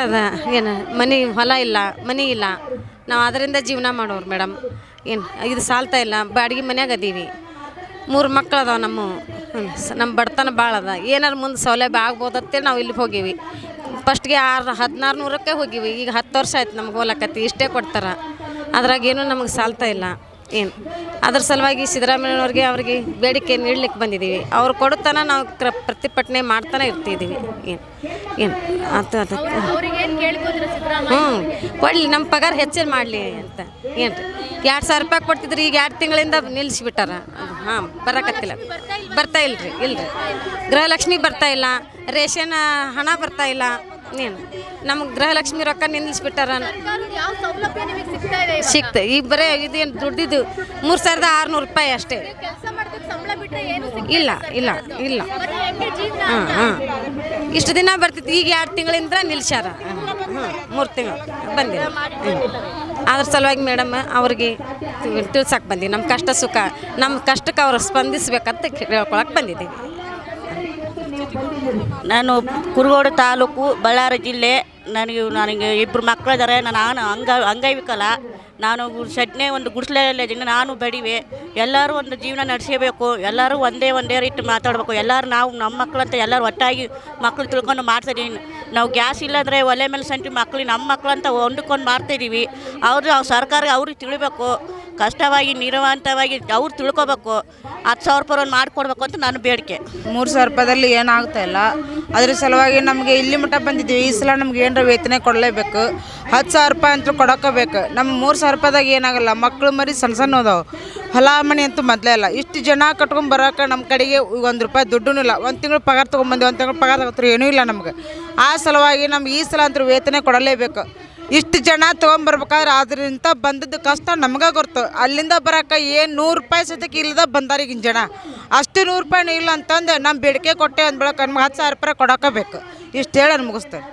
ಅದ ಏನು ಮನೆ ಹೊಲ ಇಲ್ಲ ಮನೆ ಇಲ್ಲ, ನಾವು ಅದರಿಂದ ಜೀವನ ಮಾಡೋರು ಮೇಡಮ್. ಏನು ಇದು ಸಾಲ್ತಾ ಇಲ್ಲ, ಬಾಡಿಗೆ ಮನ್ಯಾಗ ಅದೀವಿ, 3 ಮಕ್ಳು ಅದಾವೆ ನಮ್ಮ ಬಡತನ ಭಾಳ ಅದ. ಏನಾರು ಮುಂದೆ ಸೌಲಭ್ಯ ಆಗ್ಬೋದು ಅಂತೇಳಿ ನಾವು ಇಲ್ಲಿಗೆ ಹೋಗೀವಿ. ಫಸ್ಟ್ಗೆ 1600ಕ್ಕೆ ಹೋಗೀವಿ, ಈಗ 10 ವರ್ಷ ಆಯ್ತು ನಮ್ಗೆ ಹೋಲಕತ್ತಿ, ಇಷ್ಟೇ ಕೊಡ್ತಾರೆ. ಅದ್ರಾಗೇನು ನಮಗೆ ಸಾಲ್ತಾ ಇಲ್ಲ. ಏನು ಅದ್ರ ಸಲುವಾಗಿ ಸಿದ್ದರಾಮಯ್ಯವ್ರಿಗೆ ಅವ್ರಿಗೆ ಬೇಡಿಕೆ ನೀಡ್ಲಿಕ್ಕೆ ಬಂದಿದ್ದೀವಿ. ಅವ್ರು ಕೊಡುತ್ತಾನ ನಾವು ಪ್ರತಿಭಟನೆ ಮಾಡ್ತಾನೆ ಇರ್ತಿದ್ದೀವಿ. ಏನು ಅದು ಕೊಡಲಿ, ನಮ್ಮ ಪಗಾರ ಹೆಚ್ಚಿನ ಮಾಡಲಿ ಅಂತ. ಏನು ರೀ 2000 ರೂಪಾಯಿ ಕೊಡ್ತಿದ್ರಿ, ಈಗ 2 ತಿಂಗಳಿಂದ ನಿಲ್ಲಿಸ್ಬಿಟ್ಟಾರ. ಬರೋಕತ್ತಿಲ್ಲ, ಬರ್ತಾ ಇಲ್ರಿ. ಗೃಹಲಕ್ಷ್ಮಿ ಬರ್ತಾ ಇಲ್ಲ, ರೇಷನ್ ಹಣ ಬರ್ತಾ ಇಲ್ಲ. ಏನು ನಮ್ಗೆ ಗೃಹಲಕ್ಷ್ಮಿ ರೊಕ್ಕ ನಿಲ್ಲಿಸ್ಬಿಟ್ಟಾರ. ಸಿಕ್ತು ಈಗ ಬರೀ ಇದೇನು ದುಡ್ಡಿದ್ದು 3600 ರೂಪಾಯಿ ಅಷ್ಟೇ. ಇಲ್ಲ ಇಷ್ಟು ದಿನ ಬರ್ತಿತ್ತು, ಈಗ 2 ತಿಂಗಳಿಂದ ನಿಲ್ಸ್ಯಾರ. 3 ತಿಂಗಳು ಬಂದಿಲ್ಲ. ಅದ್ರ ಸಲುವಾಗಿ ಮೇಡಮ್ ಅವ್ರಿಗೆ ತಿಳ್ಸಕ್ಕೆ ಬಂದೀವಿ. ನಮ್ಮ ಕಷ್ಟ ಸುಖ, ನಮ್ಮ ಕಷ್ಟಕ್ಕೆ ಅವ್ರು ಸ್ಪಂದಿಸ್ಬೇಕಂತ ಹೇಳ್ಕೊಳಕ್ಕೆ ಬಂದಿದ್ದೀವಿ. ನಾನು ಕುರುಗೋಡು ತಾಲೂಕು, ಬಳ್ಳಾರಿ ಜಿಲ್ಲೆ. ನನಗೆ 2 ಮಕ್ಕಳಿದ್ದಾರೆ. ನಾನು ಅಂಗವಿಕಲ. ನಾನು ಒಂದು ಗುಡಿಸಲಲ್ಲಿದ್ದೀನಿ. ನಾನು ಬಡಿವೆ. ಎಲ್ಲರೂ ಒಂದು ಜೀವನ ನಡೆಸಬೇಕು. ಎಲ್ಲರೂ ಒಂದೇ ರೀತಿ ಮಾತಾಡಬೇಕು. ಎಲ್ಲರೂ ನಾವು ನಮ್ಮ ಮಕ್ಕಳಂತ ಎಲ್ಲರೂ ಒಟ್ಟಾಗಿ ಮಕ್ಕಳು ತಿಳ್ಕೊಂಡು ಮಾಡ್ತಾಯಿದ್ದೀವಿ. ನಾವು ಗ್ಯಾಸ್ ಇಲ್ಲಾಂದರೆ ಒಲೆ ಮೇಲೆ ಸಂಟಿ ಮಕ್ಕಳು ನಮ್ಮ ಮಕ್ಕಳಂತ ಹೊಂದ್ಕೊಂಡು ಮಾಡ್ತಾಯಿದ್ದೀವಿ. ಸರ್ಕಾರ ಅವ್ರಿಗೆ ತಿಳಿಬೇಕು, ಕಷ್ಟವಾಗಿ ನಿರಂತರವಾಗಿ ಅವ್ರು ತಿಳ್ಕೊಬೇಕು. 10,000 ರೂಪಾಯಿ ಮಾಡಿಕೊಡ್ಬೇಕು ಅಂತ ನನ್ನ ಬೇಡಿಕೆ. 3,000 ರೂಪಾಯಿದಲ್ಲಿ ಏನಾಗ್ತಾ ಇಲ್ಲ. ಅದ್ರ ಸಲುವಾಗಿ ನಮಗೆ ಇಲ್ಲಿ ಮಟ್ಟ ಬಂದಿದ್ದೀವಿ. ಈ ಸಲ ನಮ್ಗೆ ಏನರ ವೇತನ ಕೊಡಲೇಬೇಕು. 10,000 ರೂಪಾಯಿ ಅಂತೂ ಕೊಡೋಕಬೇಕು. ನಮ್ಮ 3,000 ರೂಪಾಯಿದಾಗ ಏನಾಗಲ್ಲ. ಮಕ್ಕಳು ಮರಿ ಸಣ್ಣ ಅದಾವೆ. ಹೊಲ ಮನೆ ಅಂತೂ ಮೊದಲೇ ಇಲ್ಲ. ಇಷ್ಟು ಜನ ಕಟ್ಕೊಂಡು ಬರೋಕೆ ನಮ್ಮ ಕಡೆಗೆ 1 ರೂಪಾಯಿ ದುಡ್ಡೂ ಇಲ್ಲ. 1 ತಿಂಗಳು ಪಗಾರ ತೊಗೊಂಬಂದು 1 ತಿಂಗಳು ಪಗಾರ ತಗೋತಾರೆ, ಏನೂ ಇಲ್ಲ ನಮ್ಗೆ. ಆ ಸಲುವಾಗಿ ನಮ್ಗೆ ಈ ಸಲ ಅಂತೂ ವೇತನ ಕೊಡಲೇಬೇಕು. ಇಷ್ಟು ಜನ ತೊಗೊಂಬರ್ಬೇಕಾದ್ರೆ ಅದರಿಂದ ಬಂದದ್ದು ಕಷ್ಟ ನಮ್ಗೆ ಗೊತ್ತು. ಅಲ್ಲಿಂದ ಬರೋಕೆ ಏನು 100 ರೂಪಾಯಿ ಸತಕ್ಕೆ ಇಲ್ಲದ ಬಂದಾರ ಈಗಿನ ಜನ. ಅಷ್ಟು 100 ರೂಪಾಯಿನೂ ಇಲ್ಲ ಅಂತಂದು ನಮ್ಮ ಬೇಡಿಕೆ ಕೊಟ್ಟೆ ಅಂದ್ಬಿಡಕ್ಕೆ ನಮ್ಗೆ 10,000 ರೂಪಾಯಿ ಕೊಡೋಕಬೇಕು. ಇಷ್ಟು ಹೇಳಿ ಮುಗಿಸ್ತೇನೆ.